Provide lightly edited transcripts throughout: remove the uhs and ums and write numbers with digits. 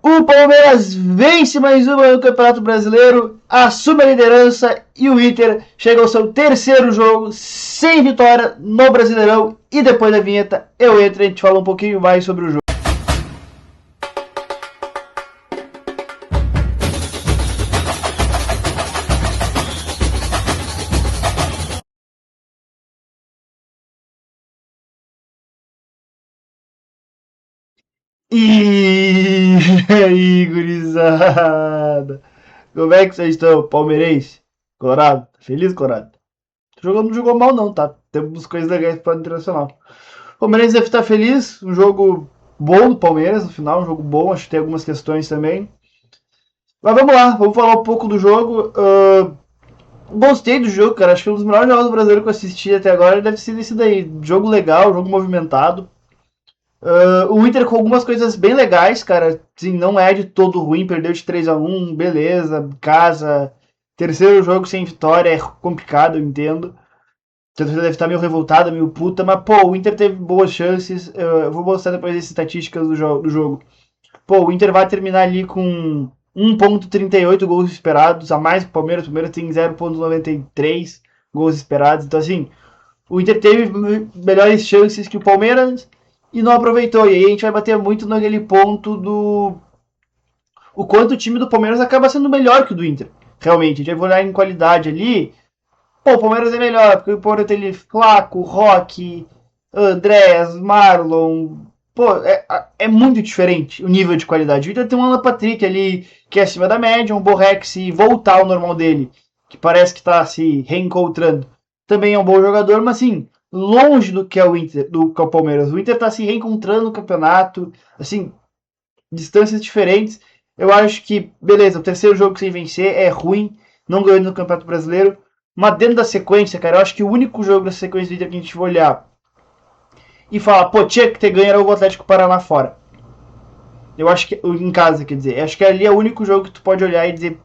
O Palmeiras vence mais uma no Campeonato Brasileiro, assume a liderança e o Inter chega ao seu terceiro jogo sem vitória no Brasileirão. E depois da vinheta eu entro e a gente fala um pouquinho mais sobre o jogo. E aí, gurizada? Como é que vocês estão, palmeirense? Colorado? Feliz, Colorado? O jogo não jogou mal não, tá? Temos coisas legais para o Internacional. O Palmeiras deve estar feliz, um jogo bom do Palmeiras no final, um jogo bom, acho que tem algumas questões também. Mas vamos lá, vamos falar um pouco do jogo. Gostei do jogo, cara, acho que um dos melhores jogos do brasileiro que eu assisti até agora deve ser esse daí. Jogo legal, jogo movimentado. O Inter com algumas coisas bem legais, cara. Sim, não é de todo ruim, perdeu de 3-1, beleza, casa. Terceiro jogo sem vitória, é complicado, eu entendo. A torcida deve estar meio revoltada, meio puta, mas pô, o Inter teve boas chances. Eu vou mostrar depois as estatísticas do jogo. Pô, o Inter vai terminar ali com 1,38 gols esperados, a mais que o Palmeiras. O Palmeiras tem 0,93 gols esperados. Então, assim, o Inter teve melhores chances que o Palmeiras e não aproveitou. E aí a gente vai bater muito naquele ponto do o quanto o time do Palmeiras acaba sendo melhor que o do Inter. Realmente, a gente vai olhar em qualidade ali. Pô, o Palmeiras é melhor, porque o Palmeiras tem ali Flaco, Roque, Andrés, Marlon. Pô, é muito diferente o nível de qualidade. O Inter tem um Alan Patrick ali, que é acima da média, um Borré se voltar ao normal dele, que parece que está se reencontrando. Também é um bom jogador, mas assim, longe do que é o Inter, do que é o Palmeiras. O Inter está se reencontrando no campeonato, assim, distâncias diferentes. Eu acho que, beleza, o terceiro jogo sem vencer é ruim, não ganhando no Campeonato Brasileiro, mas dentro da sequência, cara, eu acho que o único jogo da sequência do Inter que a gente vai olhar e falar, pô, tinha que ter ganho era o Atlético Paraná fora. Eu acho que, em casa, quer dizer, acho que ali é o único jogo que tu pode olhar e dizer,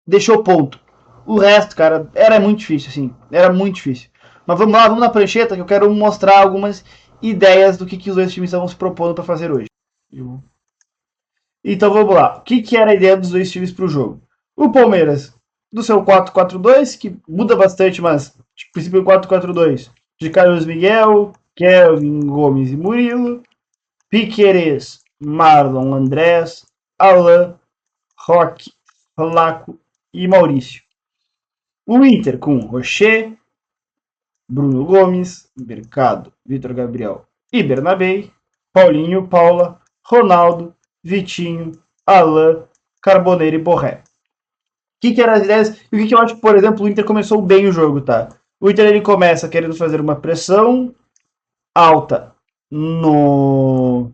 deixou ponto. O resto, cara, era muito difícil, assim, era muito difícil. Mas vamos lá, vamos na prancheta que eu quero mostrar algumas ideias do que os dois times estavam se propondo para fazer hoje. Então vamos lá. O que era a ideia dos dois times para o jogo? O Palmeiras, do seu 4-4-2, que muda bastante, mas de princípio 4-4-2, de Carlos Miguel, Kelvin, Gomes e Murilo, Piquerez, Marlon, Andrés, Alain, Roque, Flaco e Maurício. O Inter com Rocher, Bruno Gomes, Mercado, Vitor Gabriel e Bernabé, Paulinho, Paula, Ronaldo, Vitinho, Alain, Carboneiro e Borré. O que eram as ideias? E o que eu acho que, por exemplo, o Inter começou bem o jogo, tá? O Inter ele começa querendo fazer uma pressão alta no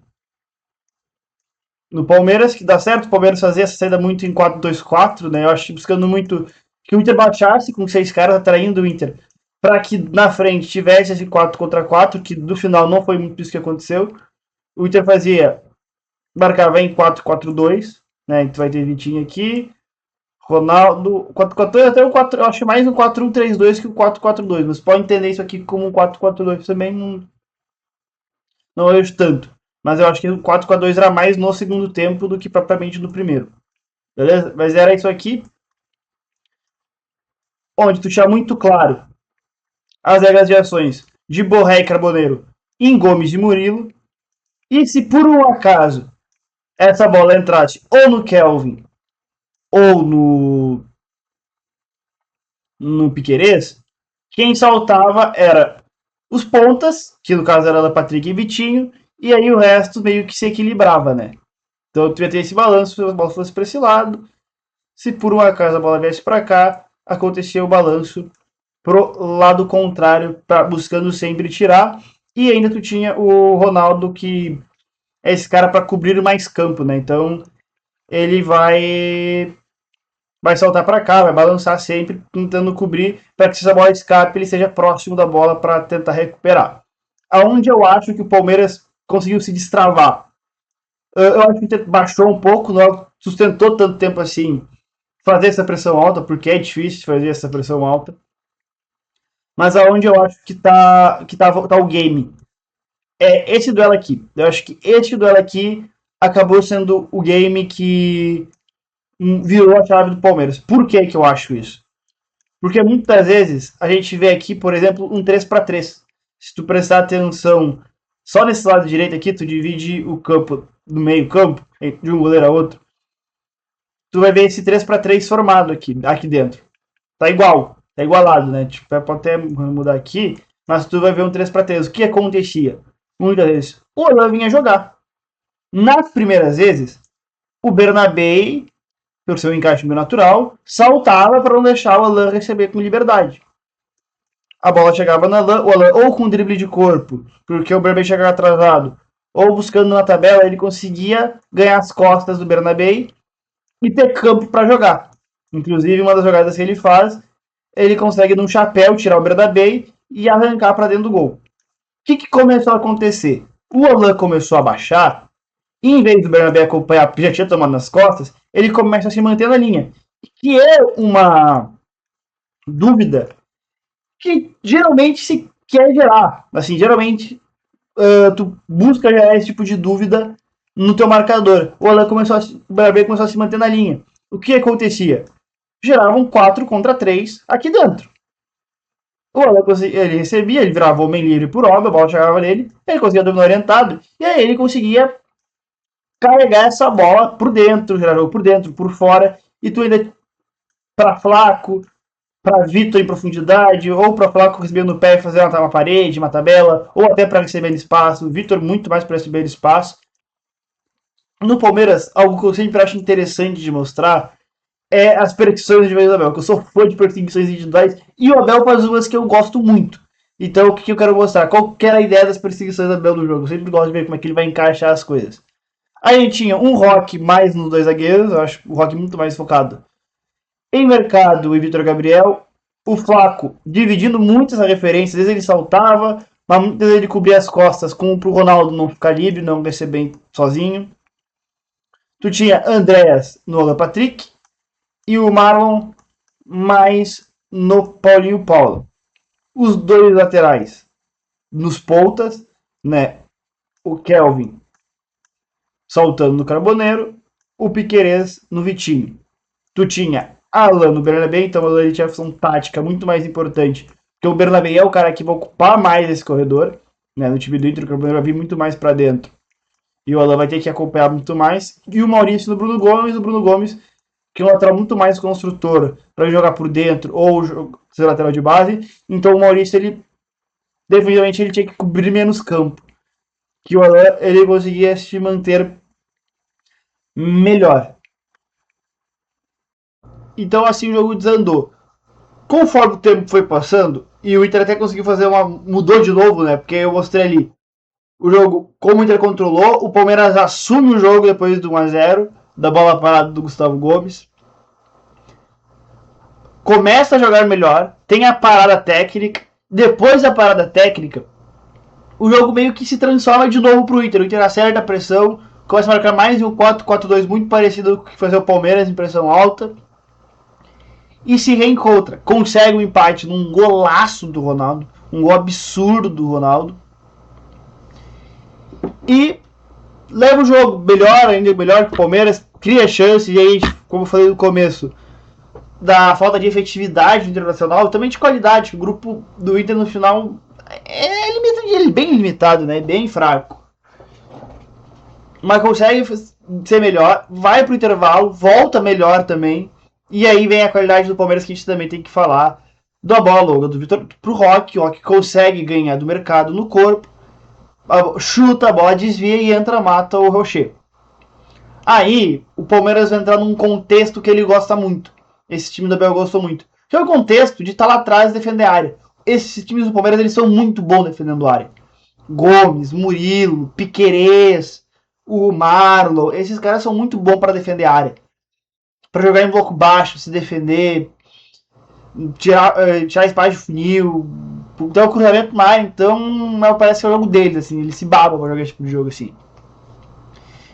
Palmeiras, que dá certo. O Palmeiras fazia essa saída muito em 4-2-4, né? Eu acho que buscando muito que o Inter baixasse com 6 caras, atraindo o Inter para que na frente tivesse esse 4 contra 4, que no final não foi muito isso que aconteceu. O Inter marcava em 4-4-2, né? Então vai ter Vitinho aqui, Ronaldo, 4-4-2, até o 4, eu acho mais um 4-1-3-2 que o 4-4-2, mas pode entender isso aqui como um 4-4-2 também, não vejo tanto. Mas eu acho que o 4-4-2 era mais no segundo tempo do que propriamente no primeiro. Beleza? Mas era isso aqui, onde tu tinha muito claro as regras de ações de Borré e Carboneiro em Gomes e Murilo. E se por um acaso essa bola entrasse ou no Kelvin ou no Piquerez, quem saltava era os pontas, que no caso era da Patrick e Vitinho, e aí o resto meio que se equilibrava, né? Então tu ia ter esse balanço se a bola fosse para esse lado. Se por um acaso a bola viesse para cá, acontecia o balanço pro lado contrário, buscando sempre tirar. E ainda tu tinha o Ronaldo, que é esse cara para cobrir mais campo, né? Então ele vai saltar para cá, vai balançar sempre, tentando cobrir para que se a bola escape, ele seja próximo da bola para tentar recuperar. Aonde eu acho que o Palmeiras conseguiu se destravar. Eu acho que baixou um pouco, não sustentou tanto tempo assim fazer essa pressão alta, porque é difícil fazer essa pressão alta. Mas aonde eu acho que tá o game é esse duelo aqui. Eu acho que esse duelo aqui acabou sendo o game que virou a chave do Palmeiras. Por que que eu acho isso? Porque muitas vezes a gente vê aqui, por exemplo, um 3-3. Se tu prestar atenção só nesse lado direito aqui, tu divide o campo no meio campo, de um goleiro a outro, tu vai ver esse 3-3 formado aqui dentro. Tá igual, tá igualado, né? Tipo, pode até mudar aqui, mas tu vai ver um 3-3. O que acontecia? Muitas vezes o Alan vinha jogar. Nas primeiras vezes, o Bernabé, por seu encaixe meio natural, saltava para não deixar o Alan receber com liberdade. A bola chegava no Alan, o Alan ou com drible de corpo, porque o Bernabé chegava atrasado, ou buscando na tabela, ele conseguia ganhar as costas do Bernabé e ter campo para jogar. Inclusive, uma das jogadas que ele faz, ele consegue num chapéu tirar o Bernabé e arrancar para dentro do gol. O que começou a acontecer? O Alan começou a baixar, e em vez do Bernabé acompanhar, porque já tinha tomado nas costas, ele começa a se manter na linha. Que é uma dúvida que geralmente se quer gerar. Assim, geralmente tu busca gerar esse tipo de dúvida no teu marcador. O Alan o Bernabé começou a se manter na linha. O que acontecia? Geravam 4 contra 3 aqui dentro. O Alan ele recebia, ele virava homem livre por obra, a bola chegava nele, ele conseguia dominar orientado, e aí ele conseguia carregar essa bola por dentro, gerar jogo por dentro, por fora, e tu ainda para Flaco, para Vitor em profundidade, ou para Flaco receber no pé e fazer uma parede, uma tabela, ou até para receber no espaço. Vitor muito mais para receber no espaço. No Palmeiras, algo que eu sempre acho interessante de mostrar é as perseguições de Abel, que eu sou fã de perseguições individuais, e o Abel faz umas que eu gosto muito. Então, o que eu quero mostrar? Qual que era a ideia das perseguições do Abel no jogo? Eu sempre gosto de ver como é que ele vai encaixar as coisas. Aí a gente tinha um Rock mais nos dois zagueiros, eu acho o Rock muito mais focado em Mercado e Vitor Gabriel. O Flaco dividindo muitas referências, às vezes ele saltava, mas muitas vezes ele cobria as costas como pro Ronaldo não ficar livre, não descer bem sozinho. Tu tinha Andréas no Alan Patrick e o Marlon mais no Paulinho Paulo. Os dois laterais nos pontas, né? O Kelvin saltando no Carboneiro, o Piquerez no Vitinho. Tu tinha Alan no Bernabé, então o Alan tinha a função tática muito mais importante, porque o Bernabé é o cara que vai ocupar mais esse corredor, né? No time do Inter, o Carboneiro vai vir muito mais para dentro. E o Alan vai ter que acompanhar muito mais. E o Maurício no Bruno Gomes, que é um lateral muito mais construtor para jogar por dentro ou ser lateral de base. Então o Maurício, ele definitivamente ele tinha que cobrir menos campo. Que o Alan ele conseguia se manter melhor. Então assim o jogo desandou. Conforme o tempo foi passando, e o Inter até conseguiu fazer uma. Mudou de novo, né? Porque eu mostrei ali o jogo, como o Inter controlou, o Palmeiras assume o jogo depois do 1-0, da bola parada do Gustavo Gomes. Começa a jogar melhor, tem a parada técnica. Depois da parada técnica, o jogo meio que se transforma de novo pro Inter. O Inter acerta a pressão, começa a marcar mais um 4-4-2 muito parecido com o que fazia o Palmeiras em pressão alta. E se reencontra. Consegue um empate num golaço do Ronaldo. Um gol absurdo do Ronaldo. E leva o jogo melhor, ainda melhor que o Palmeiras. Cria chances. E aí, como eu falei no começo, da falta de efetividade internacional, também de qualidade. O grupo do Inter no final é bem limitado, né? Bem fraco. Mas consegue ser melhor. Vai pro intervalo. Volta melhor também. E aí vem a qualidade do Palmeiras que a gente também tem que falar. Da bola longa do Vitor pro Rock. O Rock consegue ganhar do Mercado no corpo. Chuta a bola, desvia e entra, mata o Rocher. Aí o Palmeiras vai entrar num contexto que ele gosta muito. Esse time do Abel gostou muito. Que é o contexto de estar lá atrás e defender a área. Esses times do Palmeiras eles são muito bons defendendo a área. Gomes, Murilo, Piquerez, o Marlon. Esses caras são muito bons para defender a área. Para jogar em bloco baixo, se defender, tirar espaço de funil, ter o cruzamento na área. Então, parece que é o jogo deles, assim. Eles se babam para jogar esse tipo de jogo assim.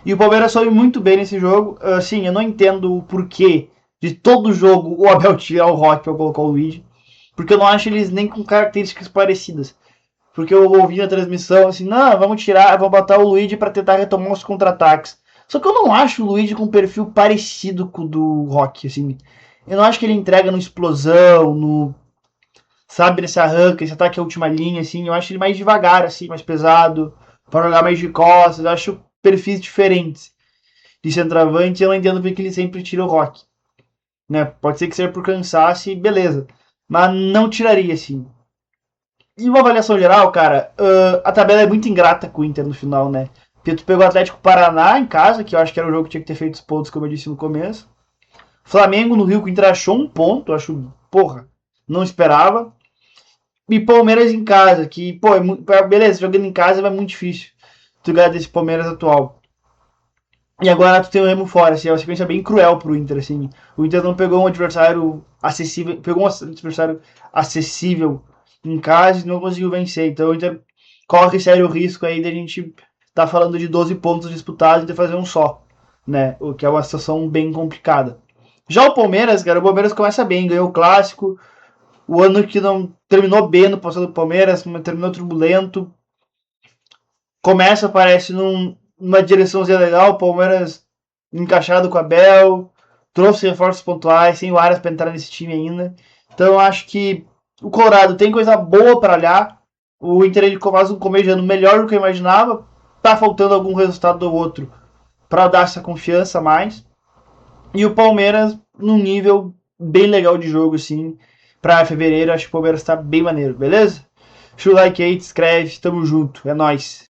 E o Palmeiras soube muito bem nesse jogo. Assim, eu não entendo o porquê de todo jogo o Abel tirar o Rock para colocar o Luigi. Porque eu não acho eles nem com características parecidas. Porque eu ouvi na transmissão assim, não, vamos tirar, vamos botar o Luigi para tentar retomar os contra-ataques. Só que eu não acho o Luigi com um perfil parecido com o do Rock, assim. Eu não acho que ele entrega no explosão, no... Sabe, nesse arranque, esse ataque à última linha, assim. Eu acho ele mais devagar, assim, mais pesado. Para jogar mais de costas. Eu acho perfis diferentes de centroavante. Eu não entendo porque ele sempre tira o Rock. Né? Pode ser que seja por cansaço e beleza. Mas não tiraria, assim. E uma avaliação geral, cara, a tabela é muito ingrata com o Inter no final, né? Porque tu pegou o Atlético Paraná em casa, que eu acho que era o jogo que tinha que ter feito os pontos, como eu disse no começo. Flamengo no Rio, que o Inter achou um ponto, acho, porra, não esperava. E Palmeiras em casa, que, pô, beleza, jogando em casa é muito difícil tu ganhar desse Palmeiras atual. E agora tu tem o Remo fora, assim, é uma sequência bem cruel pro Inter, assim. O Inter não pegou um adversário acessível, pegou um adversário acessível em casa e não conseguiu vencer. Então o Inter corre sério risco aí de a gente tá falando de 12 pontos disputados e de fazer um só, né? O que é uma situação bem complicada. Já o Palmeiras, cara, o Palmeiras começa bem, ganhou o clássico. O ano que não terminou bem no passado do Palmeiras, terminou turbulento. Começa, parece, numa direçãozinha legal. O Palmeiras encaixado com a Bel, trouxe reforços pontuais, sem o Arias para entrar nesse time ainda. Então eu acho que o Colorado tem coisa boa para olhar. O Inter ele faz um começo de ano melhor do que eu imaginava. Tá faltando algum resultado ou outro para dar essa confiança a mais. E o Palmeiras num nível bem legal de jogo, assim. Para fevereiro, acho que o Palmeiras tá bem maneiro, beleza? Deixa o like aí, te inscreve, tamo junto, é nóis.